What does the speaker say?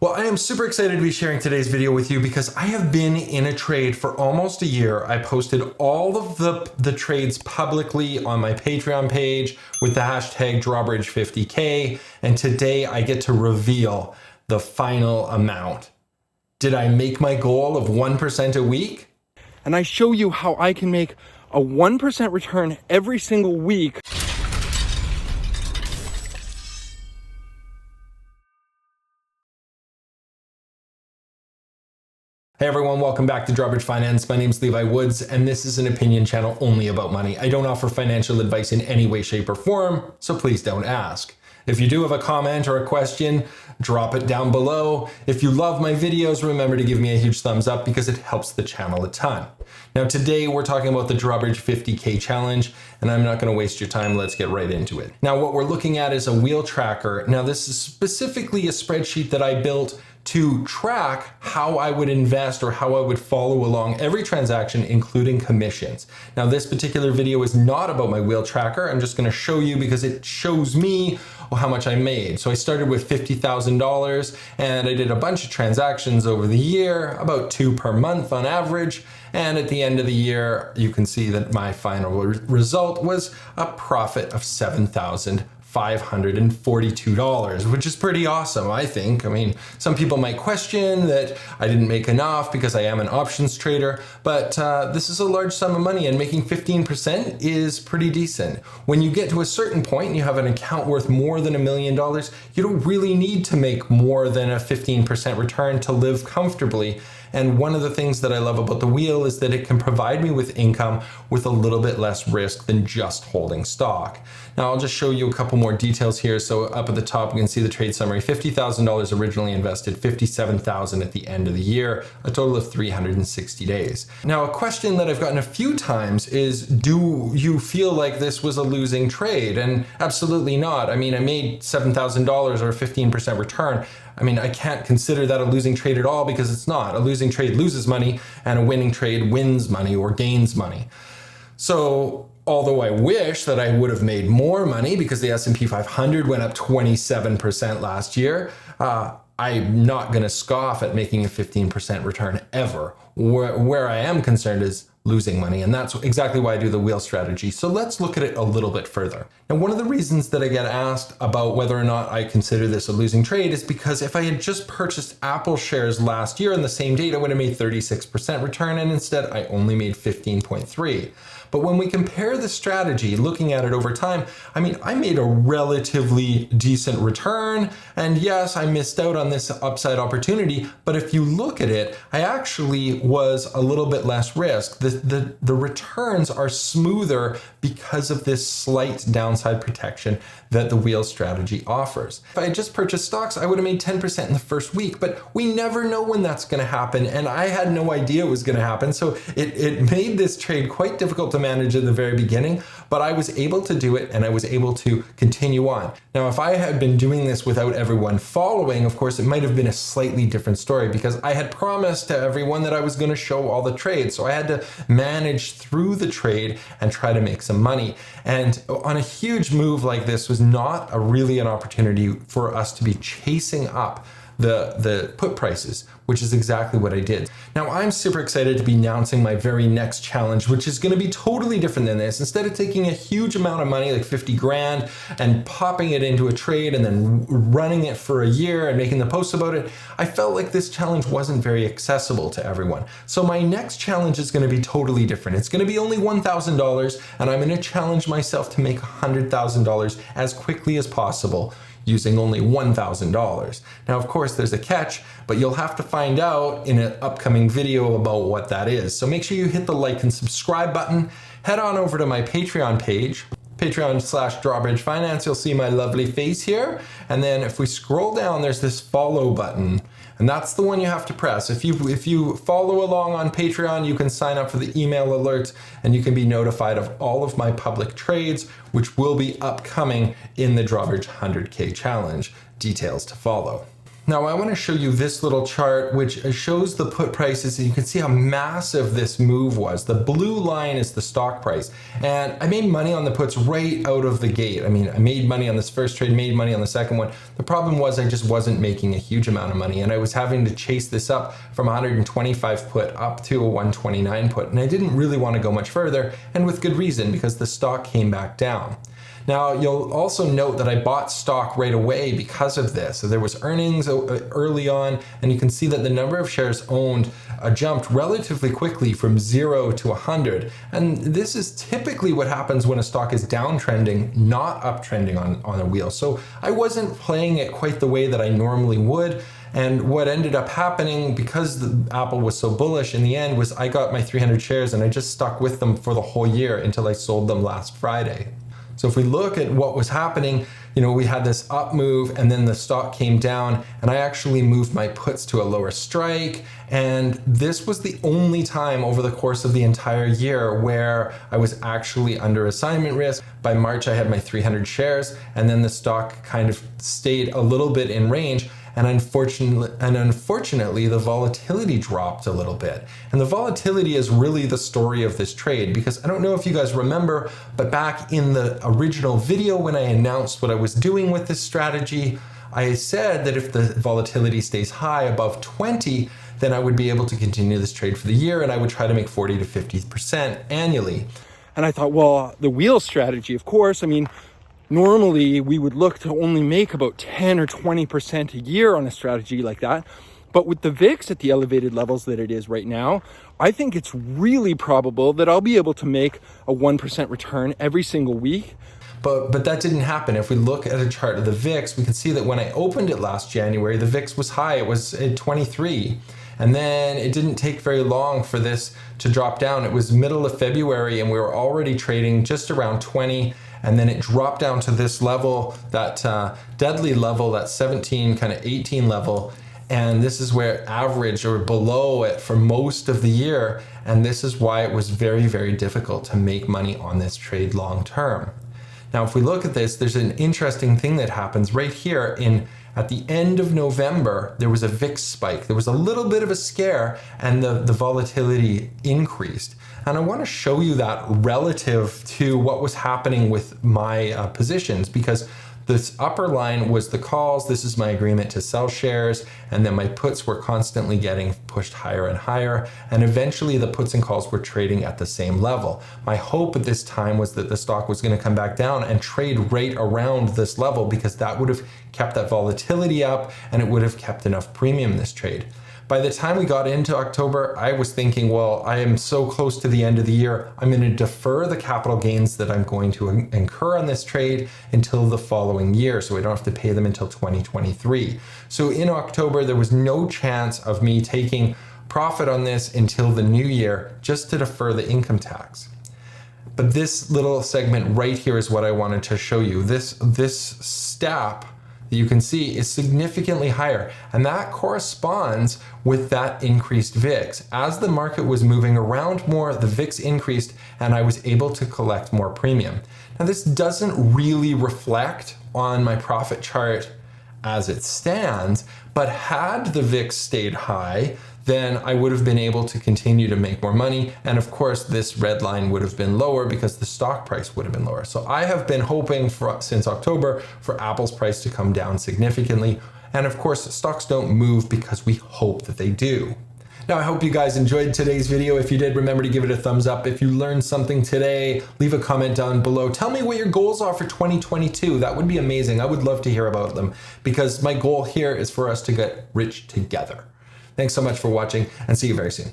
Well, I am super excited to be sharing today's video with you because I have been in a trade for almost a year. I posted all of the trades publicly on my Patreon page with the hashtag drawbridge50K, and today I get to reveal the final amount. Did I make my goal of 1% a week? And I show you how I can make a 1% return every single week. Hey everyone, welcome back to Drawbridge Finance. My name is Levi Woods, and this is an opinion channel only about money. I don't offer financial advice in any way, shape, or form, so please don't ask. If you do have a comment or a question, drop it down below. If you love my videos, remember to give me a huge thumbs up because it helps the channel a ton. Now today we're talking about the Drawbridge 50K challenge, and I'm not going to waste your time. Let's get right into it. Now what we're looking at is a wheel tracker. Now this is specifically a spreadsheet that I built to track how I would invest or how I would follow along every transaction, including commissions. Now this particular video is not about my wheel tracker. I'm just going to show you because it shows me how much I made. So I started with $50,000 and I did a bunch of transactions over the year, about 2 per month on average. And at the end of the year, you can see that my final result was a profit of $7,542, which is pretty awesome, I think. I mean, some people might question that I didn't make enough because I am an options trader, but this is a large sum of money, and making 15% is pretty decent. When you get to a certain point and you have an account worth more than $1 million, you don't really need to make more than a 15% return to live comfortably. And one of the things that I love about the wheel is that it can provide me with income with a little bit less risk than just holding stock. Now I'll just show you a couple more details here. So up at the top, you can see the trade summary. $50,000 originally invested, $57,000 at the end of the year, a total of 360 days. Now a question that I've gotten a few times is, do you feel like this was a losing trade? And absolutely not. I mean, I made $7,000 or a 15% return. I mean, I can't consider that a losing trade at all because it's not. A losing trade loses money and a winning trade wins money or gains money. So although I wish that I would have made more money because the S&P 500 went up 27% last year, I'm not going to scoff at making a 15% return ever. Where I am concerned is losing money, and that's exactly why I do the wheel strategy. So let's look at it a little bit further. Now, one of the reasons that I get asked about whether or not I consider this a losing trade is because if I had just purchased Apple shares last year on the same date, I would have made 36% return, and instead I only made 15.3. But when we compare the strategy, looking at it over time, I mean, I made a relatively decent return. And yes, I missed out on this upside opportunity. But if you look at it, I actually was a little bit less risk. The returns are smoother because of this slight downside protection that the wheel strategy offers. If I had just purchased stocks, I would have made 10% in the first week, but we never know when that's going to happen. And I had no idea it was going to happen. So it made this trade quite difficult to manage at the very beginning, but I was able to do it and I was able to continue on. Now, if I had been doing this without everyone following, of course, it might have been a slightly different story because I had promised to everyone that I was going to show all the trades. So I had to manage through the trade and try to make some money. And on a huge move like this was not really an opportunity for us to be chasing up the put prices, which is exactly what I did. Now I'm super excited to be announcing my very next challenge, which is going to be totally different than this. Instead of taking a huge amount of money, like 50 grand, and popping it into a trade and then running it for a year and making the posts about it, I felt like this challenge wasn't very accessible to everyone. So my next challenge is going to be totally different. It's going to be only $1,000, and I'm going to challenge myself to make $100,000 as quickly as possible, using only $1,000. Now, of course, there's a catch, but you'll have to find out in an upcoming video about what that is. So make sure you hit the like and subscribe button. Head on over to my Patreon page, Patreon/drawbridgefinance. You'll see my lovely face here. And then if we scroll down, there's this follow button. And that's the one you have to press. If you follow along on Patreon, you can sign up for the email alerts and you can be notified of all of my public trades, which will be upcoming in the Drawbridge 100K challenge. Details to follow. Now I want to show you this little chart which shows the put prices, and you can see how massive this move was. The blue line is the stock price, and I made money on the puts right out of the gate. I mean, I made money on this first trade, made money on the second one. The problem was I just wasn't making a huge amount of money, and I was having to chase this up from 125 put up to a 129 put, and I didn't really want to go much further, and with good reason, because the stock came back down. Now, you'll also note that I bought stock right away because of this. So there was earnings early on, and you can see that the number of shares owned jumped relatively quickly from 0 to 100. And this is typically what happens when a stock is downtrending, not uptrending on a wheel. So I wasn't playing it quite the way that I normally would. And what ended up happening, because Apple was so bullish in the end, was I got my 300 shares and I just stuck with them for the whole year until I sold them last Friday. So if we look at what was happening, we had this up move and then the stock came down, and I actually moved my puts to a lower strike. And this was the only time over the course of the entire year where I was actually under assignment risk. By March, I had my 300 shares, and then the stock kind of stayed a little bit in range. And unfortunately, the volatility dropped a little bit. And the volatility is really the story of this trade, because I don't know if you guys remember, but back in the original video when I announced what I was doing with this strategy, I said that if the volatility stays high above 20, then I would be able to continue this trade for the year, and I would try to make 40 to 50% annually. And I thought, well, the wheel strategy, of course, I mean, normally we would look to only make about 10 or 20% a year on a strategy like that. But with the VIX at the elevated levels that it is right now, I think it's really probable that I'll be able to make a 1% return every single week. But that didn't happen. If we look at a chart of the VIX, we can see that when I opened it last January, the VIX was high. It was at 23. And then it didn't take very long for this to drop down. It was middle of February and we were already trading just around 20. And then it dropped down to this level, that deadly level, that 17, kind of 18 level. And this is where it averaged or below it for most of the year. And this is why it was very, very difficult to make money on this trade long term. Now, if we look at this, there's an interesting thing that happens right here at the end of November. There was a VIX spike. There was a little bit of a scare, and the volatility increased. And I want to show you that relative to what was happening with my positions, because this upper line was the calls. This is my agreement to sell shares. And then my puts were constantly getting pushed higher and higher. And eventually the puts and calls were trading at the same level. My hope at this time was that the stock was going to come back down and trade right around this level, because that would have kept that volatility up and it would have kept enough premium in this trade. By the time we got into October, I was thinking, well, I am so close to the end of the year, I'm going to defer the capital gains that I'm going to incur on this trade until the following year, so I don't have to pay them until 2023. So in October, there was no chance of me taking profit on this until the new year, just to defer the income tax. But this little segment right here is what I wanted to show you. This step that you can see is significantly higher, and that corresponds with that increased VIX. As the market was moving around more, the VIX increased and I was able to collect more premium. Now, this doesn't really reflect on my profit chart as it stands, but had the VIX stayed high, then I would have been able to continue to make more money. And of course, this red line would have been lower because the stock price would have been lower. So I have been hoping since October for Apple's price to come down significantly. And of course, stocks don't move because we hope that they do. Now, I hope you guys enjoyed today's video. If you did, remember to give it a thumbs up. If you learned something today, leave a comment down below. Tell me what your goals are for 2022. That would be amazing. I would love to hear about them, because my goal here is for us to get rich together. Thanks so much for watching, and see you very soon.